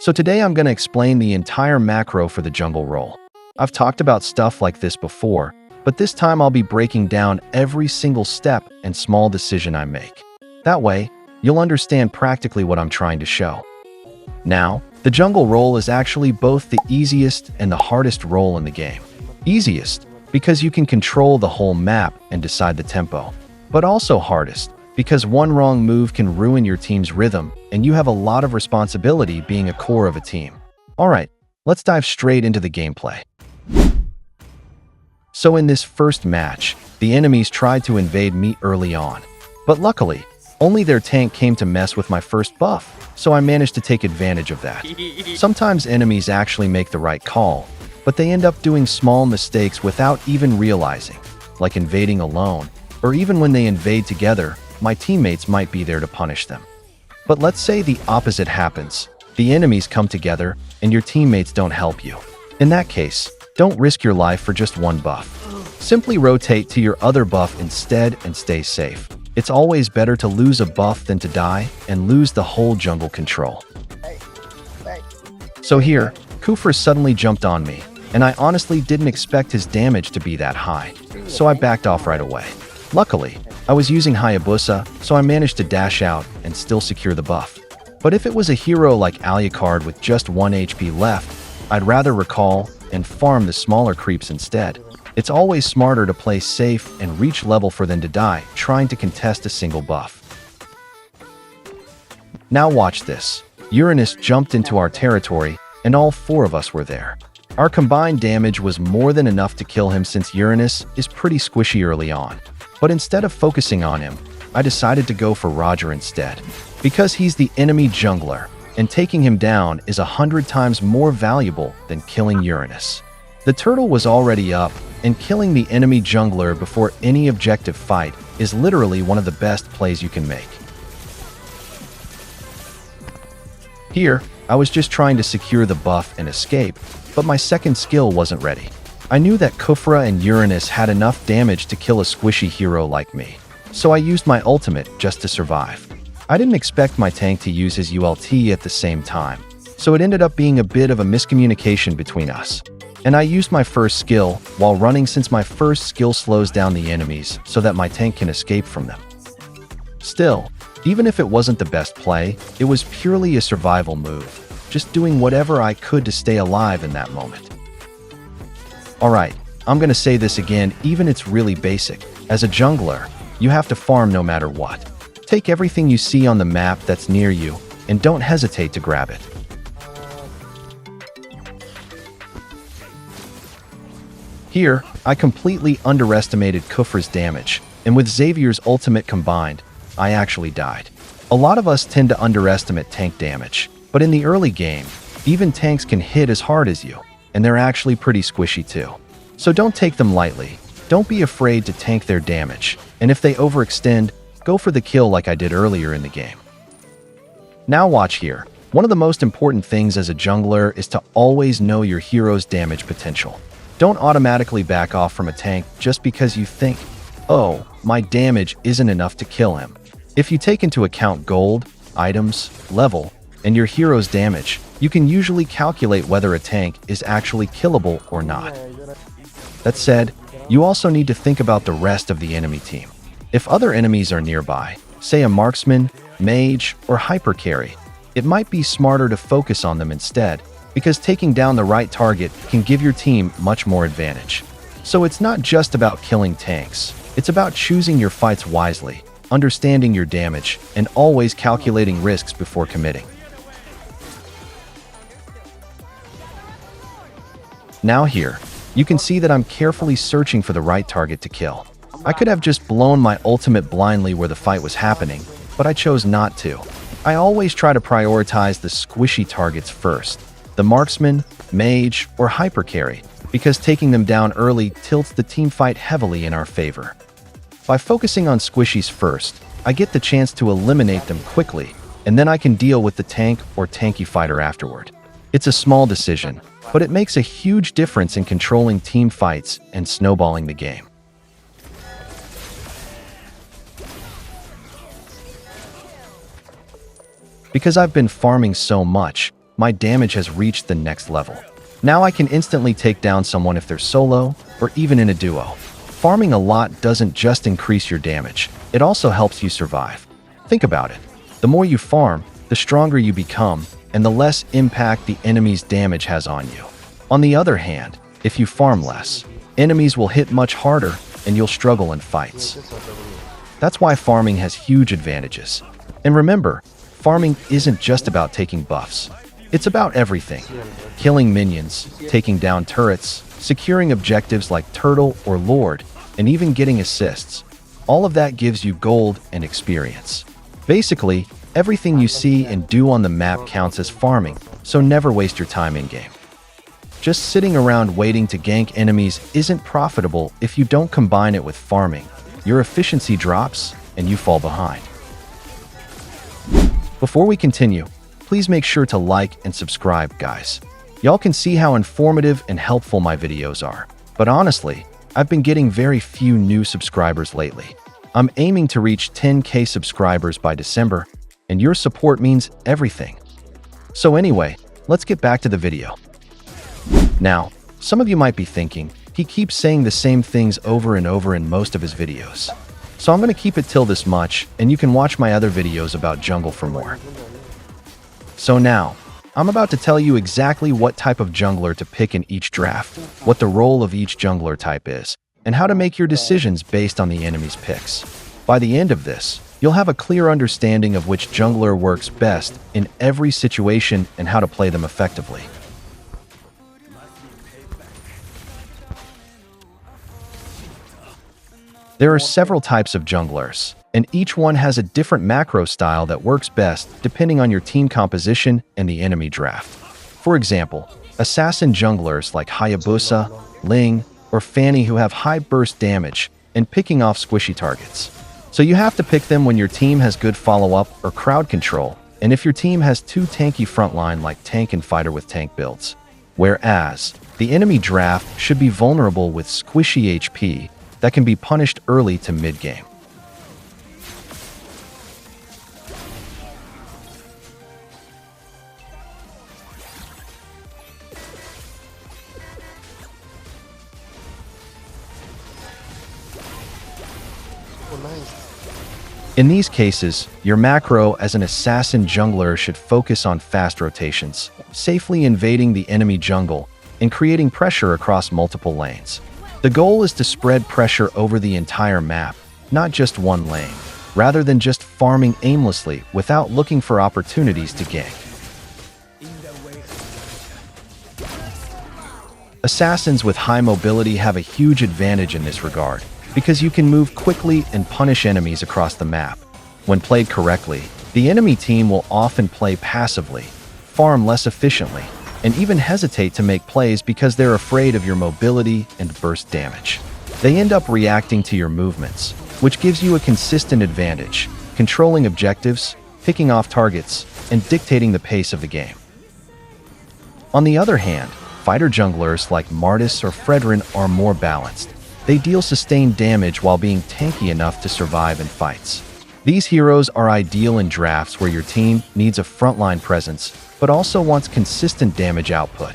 So today I'm going to explain the entire macro for the jungle role. I've talked about stuff like this before, but this time I'll be breaking down every single step and small decision I make. That way, you'll understand practically what I'm trying to show. Now, the jungle role is actually both the easiest and the hardest role in the game. Easiest, because you can control the whole map and decide the tempo, but also hardest, because one wrong move can ruin your team's rhythm and you have a lot of responsibility being a core of a team. Alright, let's dive straight into the gameplay. So in this first match, the enemies tried to invade me early on, but luckily, only their tank came to mess with my first buff, so I managed to take advantage of that. Sometimes enemies actually make the right call, but they end up doing small mistakes without even realizing, like invading alone, or even when they invade together, my teammates might be there to punish them. But let's say the opposite happens. The enemies come together, and your teammates don't help you. In that case, don't risk your life for just one buff. Simply rotate to your other buff instead and stay safe. It's always better to lose a buff than to die and lose the whole jungle control. So here, Khufra suddenly jumped on me, and I honestly didn't expect his damage to be that high, so I backed off right away. Luckily, I was using Hayabusa, so I managed to dash out and still secure the buff. But if it was a hero like Alucard with just 1 HP left, I'd rather recall and farm the smaller creeps instead. It's always smarter to play safe and reach level for than to die trying to contest a single buff. Now watch this. Uranus jumped into our territory and all 4 of us were there. Our combined damage was more than enough to kill him since Uranus is pretty squishy early on. But instead of focusing on him, I decided to go for Roger instead. Because he's the enemy jungler, and taking him down is 100 times more valuable than killing Uranus. The turtle was already up, and killing the enemy jungler before any objective fight is literally one of the best plays you can make. Here, I was just trying to secure the buff and escape, but my second skill wasn't ready. I knew that Khufra and Uranus had enough damage to kill a squishy hero like me, so I used my ultimate just to survive. I didn't expect my tank to use his ult at the same time, so it ended up being a bit of a miscommunication between us. And I used my first skill while running since my first skill slows down the enemies so that my tank can escape from them. Still, even if it wasn't the best play, it was purely a survival move, just doing whatever I could to stay alive in that moment. Alright, I'm gonna say this again, even it's really basic. As a jungler, you have to farm no matter what. Take everything you see on the map that's near you, and don't hesitate to grab it. Here, I completely underestimated Khufra's damage, and with Xavier's ultimate combined, I actually died. A lot of us tend to underestimate tank damage, but in the early game, even tanks can hit as hard as you, and they're actually pretty squishy too. So don't take them lightly. Don't be afraid to tank their damage, and if they overextend, go for the kill like I did earlier in the game. Now watch here. One of the most important things as a jungler is to always know your hero's damage potential. Don't automatically back off from a tank just because you think, oh, my damage isn't enough to kill him. If you take into account gold, items, level, and your hero's damage, you can usually calculate whether a tank is actually killable or not. That said, you also need to think about the rest of the enemy team. If other enemies are nearby, say a marksman, mage, or hyper carry, it might be smarter to focus on them instead, because taking down the right target can give your team much more advantage. So it's not just about killing tanks, it's about choosing your fights wisely, understanding your damage, and always calculating risks before committing. Now here, you can see that I'm carefully searching for the right target to kill. I could have just blown my ultimate blindly where the fight was happening, but I chose not to. I always try to prioritize the squishy targets first, the marksman, mage, or hyper carry, because taking them down early tilts the team fight heavily in our favor. By focusing on squishies first, I get the chance to eliminate them quickly, and then I can deal with the tank or tanky fighter afterward. It's a small decision, but it makes a huge difference in controlling team fights and snowballing the game. Because I've been farming so much, my damage has reached the next level. Now I can instantly take down someone if they're solo or even in a duo. Farming a lot doesn't just increase your damage, it also helps you survive. Think about it. The more you farm, the stronger you become, and the less impact the enemy's damage has on you. On the other hand, if you farm less, enemies will hit much harder and you'll struggle in fights. That's why farming has huge advantages. And remember, farming isn't just about taking buffs. It's about everything. Killing minions, taking down turrets, securing objectives like Turtle or Lord, and even getting assists. All of that gives you gold and experience. Basically, everything you see and do on the map counts as farming, so never waste your time in-game. Just sitting around waiting to gank enemies isn't profitable if you don't combine it with farming. Your efficiency drops and you fall behind. Before we continue, please make sure to like and subscribe, guys. Y'all can see how informative and helpful my videos are. But honestly, I've been getting very few new subscribers lately. I'm aiming to reach 10K subscribers by December, and your support means everything. So anyway, let's get back to the video. Now, some of you might be thinking, he keeps saying the same things over and over in most of his videos. So I'm going to keep it till this much, and you can watch my other videos about jungle for more. So now, I'm about to tell you exactly what type of jungler to pick in each draft, what the role of each jungler type is, and how to make your decisions based on the enemy's picks. By the end of this, you'll have a clear understanding of which jungler works best in every situation and how to play them effectively. There are several types of junglers, and each one has a different macro style that works best depending on your team composition and the enemy draft. For example, assassin junglers like Hayabusa, Ling, or Fanny who have high burst damage and picking off squishy targets. So you have to pick them when your team has good follow-up or crowd control, and if your team has two tanky frontline like tank and fighter with tank builds. Whereas, the enemy draft should be vulnerable with squishy HP that can be punished early to mid-game. In these cases, your macro as an assassin jungler should focus on fast rotations, safely invading the enemy jungle, and creating pressure across multiple lanes. The goal is to spread pressure over the entire map, not just one lane, rather than just farming aimlessly without looking for opportunities to gank. Assassins with high mobility have a huge advantage in this regard, because you can move quickly and punish enemies across the map. When played correctly, the enemy team will often play passively, farm less efficiently, and even hesitate to make plays because they're afraid of your mobility and burst damage. They end up reacting to your movements, which gives you a consistent advantage, controlling objectives, picking off targets, and dictating the pace of the game. On the other hand, fighter junglers like Martis or Fredrin are more balanced. They deal sustained damage while being tanky enough to survive in fights. These heroes are ideal in drafts where your team needs a frontline presence, but also wants consistent damage output.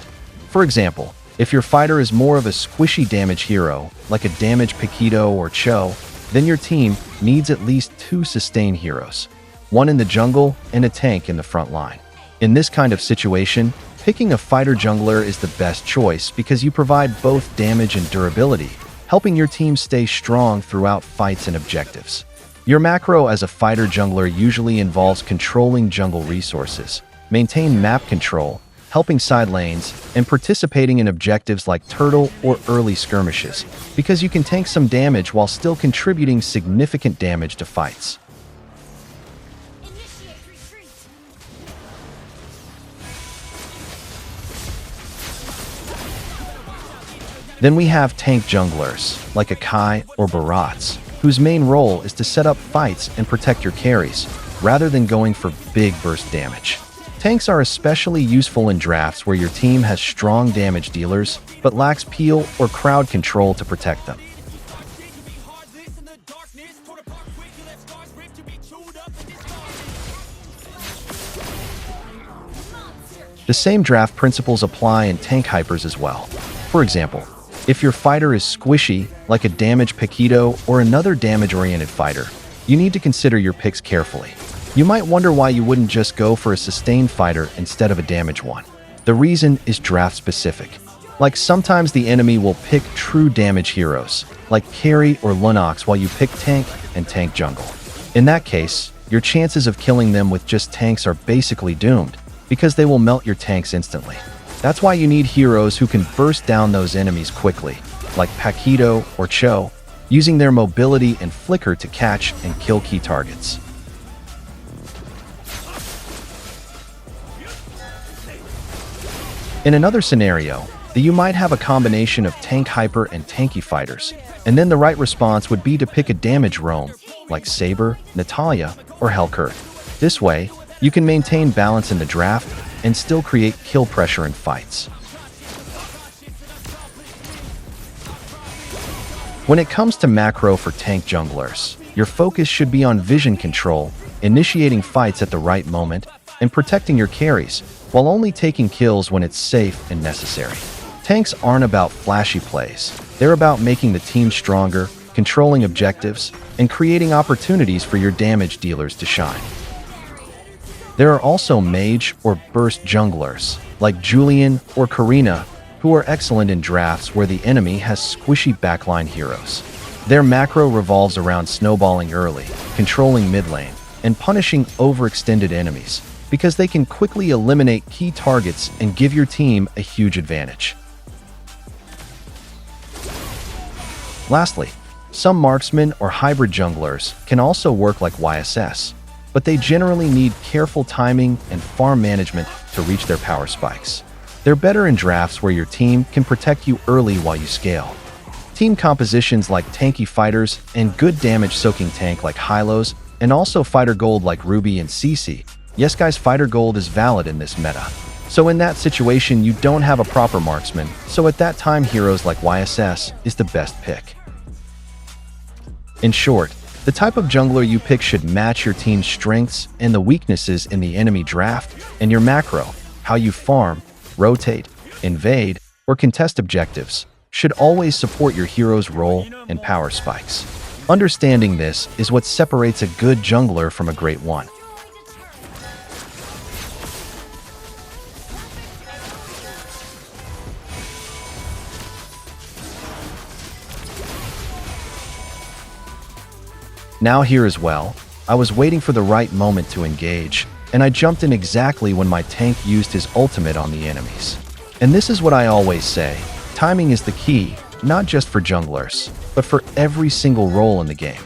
For example, if your fighter is more of a squishy damage hero, like a damage Paquito or Cho, then your team needs at least two sustain heroes, one in the jungle and a tank in the front line. In this kind of situation, picking a fighter jungler is the best choice because you provide both damage and durability, helping your team stay strong throughout fights and objectives. Your macro as a fighter jungler usually involves controlling jungle resources, maintain map control, helping side lanes, and participating in objectives like Turtle or early skirmishes, because you can tank some damage while still contributing significant damage to fights. Then we have tank junglers, like Akai or Barats, whose main role is to set up fights and protect your carries, rather than going for big burst damage. Tanks are especially useful in drafts where your team has strong damage dealers, but lacks peel or crowd control to protect them. The same draft principles apply in tank hypers as well. For example, if your fighter is squishy, like a damage Paquito or another damage-oriented fighter, you need to consider your picks carefully. You might wonder why you wouldn't just go for a sustained fighter instead of a damage one. The reason is draft-specific. Like sometimes the enemy will pick true damage heroes, like Carry or Lunox, while you pick tank and tank jungle. In that case, your chances of killing them with just tanks are basically doomed, because they will melt your tanks instantly. That's why you need heroes who can burst down those enemies quickly, like Paquito or Cho, using their mobility and flicker to catch and kill key targets. In another scenario, you might have a combination of tank hyper and tanky fighters, and then the right response would be to pick a damage roam, like Saber, Natalia, or Helcurt. This way, you can maintain balance in the draft and still create kill pressure in fights. When it comes to macro for tank junglers, your focus should be on vision control, initiating fights at the right moment, and protecting your carries, while only taking kills when it's safe and necessary. Tanks aren't about flashy plays. They're about making the team stronger, controlling objectives, and creating opportunities for your damage dealers to shine. There are also mage or burst junglers, like Julian or Karina, who are excellent in drafts where the enemy has squishy backline heroes. Their macro revolves around snowballing early, controlling mid lane, and punishing overextended enemies, because they can quickly eliminate key targets and give your team a huge advantage. Lastly, some marksmen or hybrid junglers can also work like YSS, but they generally need careful timing and farm management to reach their power spikes. They're better in drafts where your team can protect you early while you scale. Team compositions like tanky fighters and good damage-soaking tank like Hylos, and also fighter gold like Ruby and CC. Yes guys, fighter gold is valid in this meta. So in that situation, you don't have a proper marksman, so at that time heroes like YSS is the best pick. In short, the type of jungler you pick should match your team's strengths and the weaknesses in the enemy draft, and your macro, how you farm, rotate, invade, or contest objectives, should always support your hero's role and power spikes. Understanding this is what separates a good jungler from a great one. Now here as well, I was waiting for the right moment to engage, and I jumped in exactly when my tank used his ultimate on the enemies. And this is what I always say, timing is the key, not just for junglers, but for every single role in the game.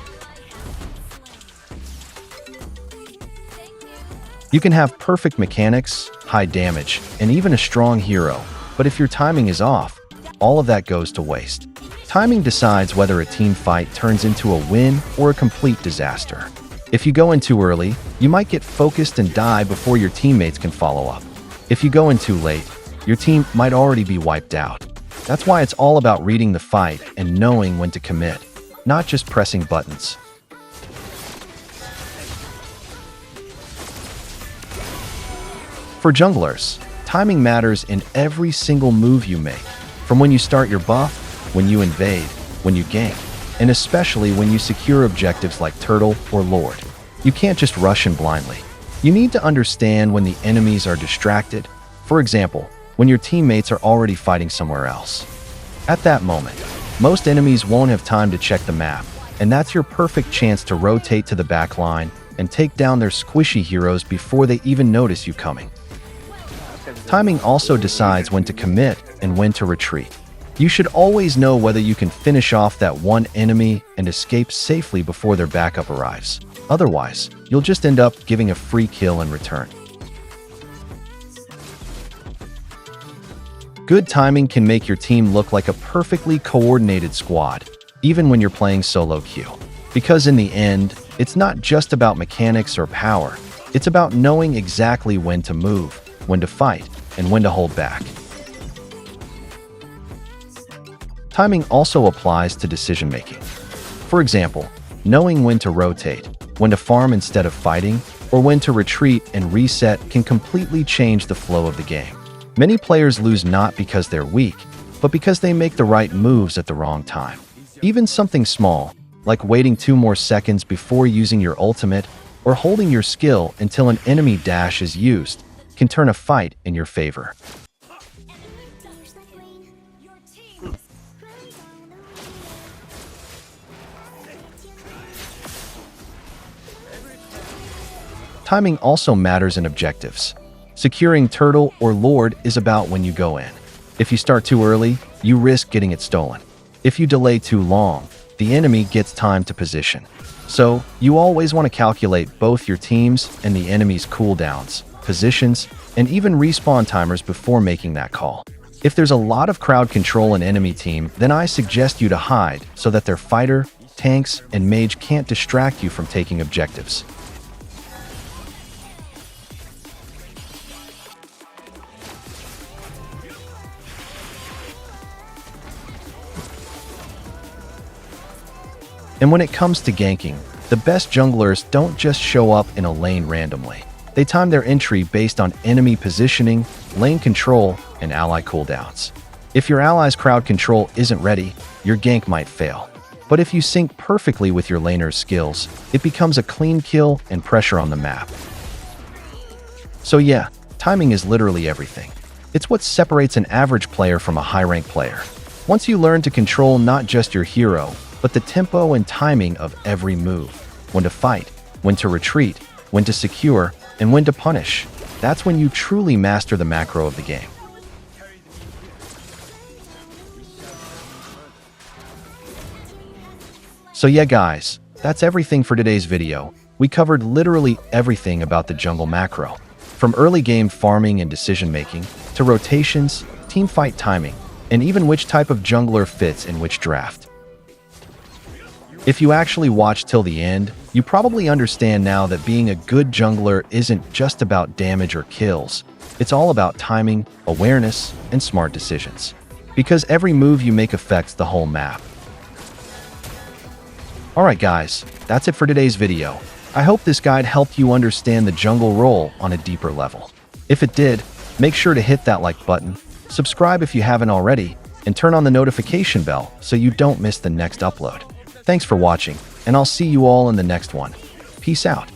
You can have perfect mechanics, high damage, and even a strong hero, but if your timing is off, all of that goes to waste. Timing decides whether a team fight turns into a win or a complete disaster. If you go in too early, you might get focused and die before your teammates can follow up. If you go in too late, your team might already be wiped out. That's why it's all about reading the fight and knowing when to commit, not just pressing buttons. For junglers, timing matters in every single move you make, from when you start your buff, when you invade, when you gank, and especially when you secure objectives like Turtle or Lord. You can't just rush in blindly. You need to understand when the enemies are distracted, for example, when your teammates are already fighting somewhere else. At that moment, most enemies won't have time to check the map, and that's your perfect chance to rotate to the back line and take down their squishy heroes before they even notice you coming. Timing also decides when to commit and when to retreat. You should always know whether you can finish off that one enemy and escape safely before their backup arrives. Otherwise, you'll just end up giving a free kill in return. Good timing can make your team look like a perfectly coordinated squad, even when you're playing solo queue. Because in the end, it's not just about mechanics or power, it's about knowing exactly when to move, when to fight, and when to hold back. Timing also applies to decision-making. For example, knowing when to rotate, when to farm instead of fighting, or when to retreat and reset can completely change the flow of the game. Many players lose not because they're weak, but because they make the right moves at the wrong time. Even something small, like waiting 2 more seconds before using your ultimate or holding your skill until an enemy dash is used, can turn a fight in your favor. Timing also matters in objectives. Securing Turtle or Lord is about when you go in. If you start too early, you risk getting it stolen. If you delay too long, the enemy gets time to position. So, you always want to calculate both your team's and the enemy's cooldowns, positions, and even respawn timers before making that call. If there's a lot of crowd control in enemy team, then I suggest you to hide so that their fighter, tanks, and mage can't distract you from taking objectives. And when it comes to ganking, the best junglers don't just show up in a lane randomly. They time their entry based on enemy positioning, lane control, and ally cooldowns. If your ally's crowd control isn't ready, your gank might fail. But if you sync perfectly with your laner's skills, it becomes a clean kill and pressure on the map. So yeah, timing is literally everything. It's what separates an average player from a high-rank player. Once you learn to control not just your hero, but the tempo and timing of every move, when to fight, when to retreat, when to secure, and when to punish, that's when you truly master the macro of the game. So yeah guys, that's everything for today's video. We covered literally everything about the jungle macro, from early game farming and decision making, to rotations, team fight timing, and even which type of jungler fits in which draft. If you actually watched till the end, you probably understand now that being a good jungler isn't just about damage or kills. It's all about timing, awareness, and smart decisions. Because every move you make affects the whole map. Alright guys, that's it for today's video. I hope this guide helped you understand the jungle role on a deeper level. If it did, make sure to hit that like button, subscribe if you haven't already, and turn on the notification bell so you don't miss the next upload. Thanks for watching, and I'll see you all in the next one. Peace out.